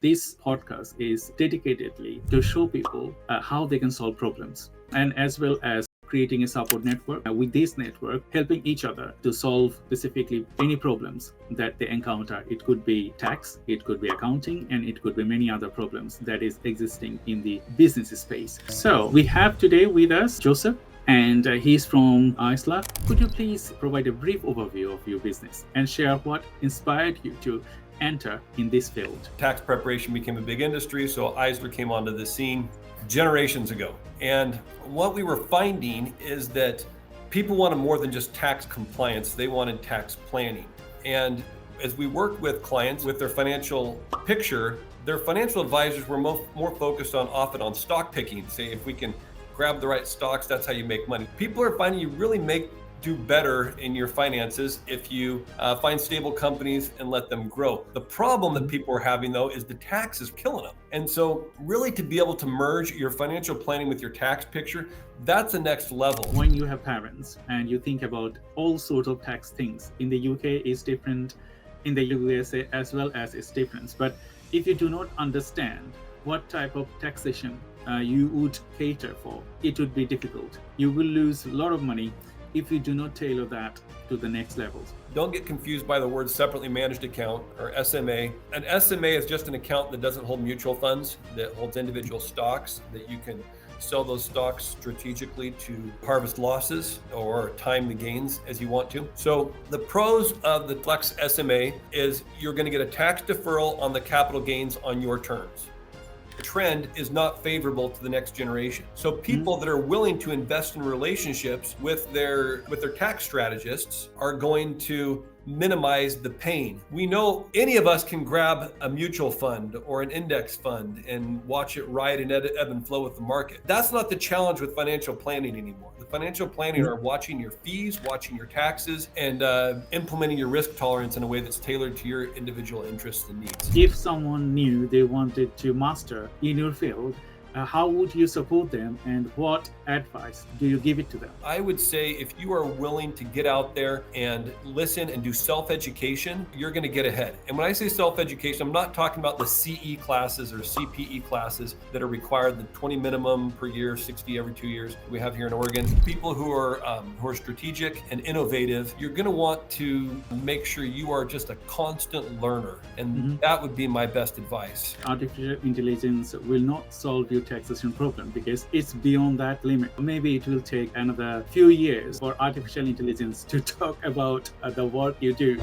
This podcast is dedicatedly to show people how they can solve problems, and as well as creating a support network. With this network, helping each other to solve specifically any problems that they encounter. It could be tax, it could be accounting, and it could be many other problems that is existing in the business space. So we have today with us Joseph, and he's from Eisler. Could you please provide a brief overview of your business and share what inspired you to enter in this field? Tax preparation became a big industry, so Eisler came onto the scene generations ago. And what we were finding is that people wanted more than just tax compliance, they wanted tax planning. And as we worked with clients with their financial picture, their financial advisors were more focused often on stock picking. Say, if we can grab the right stocks, that's how you make money. People are finding you really do better in your finances if you find stable companies and let them grow. The problem that people are having though is the tax is killing them. And so really to be able to merge your financial planning with your tax picture, that's the next level. When you have parents and you think about all sorts of tax things, in the UK is different, in the USA as well as it's different. But if you do not understand what type of taxation you would cater for, it would be difficult. You will lose a lot of money if you do not tailor that to the next levels. Don't get confused by the word separately managed account or SMA. An SMA is just an account that doesn't hold mutual funds, that holds individual stocks that you can sell those stocks strategically to harvest losses or time the gains as you want to. So the pros of the Flex SMA is you're going to get a tax deferral on the capital gains on your terms. The trend is not favorable to the next generation. So people that are willing to invest in relationships with their tax strategists are going to minimize the pain. We know any of us can grab a mutual fund or an index fund and watch it ride and ebb and flow with the market. That's not the challenge with financial planning anymore. The financial planning are watching your fees, watching your taxes, and implementing your risk tolerance in a way that's tailored to your individual interests and needs. If someone knew they wanted to master in your field, how would you support them, and what advice do you give it to them? I would say if you are willing to get out there and listen and do self-education, you're going to get ahead. And when I say self-education, I'm not talking about the CE classes or CPE classes that are required, the 20 minimum per year, 60 every 2 years we have here in Oregon. People who are strategic and innovative, you're going to want to make sure you are just a constant learner. And that would be my best advice. Artificial intelligence will not solve your taxation problem because it's beyond that limit. Maybe it will take another few years for artificial intelligence to talk about the work you do.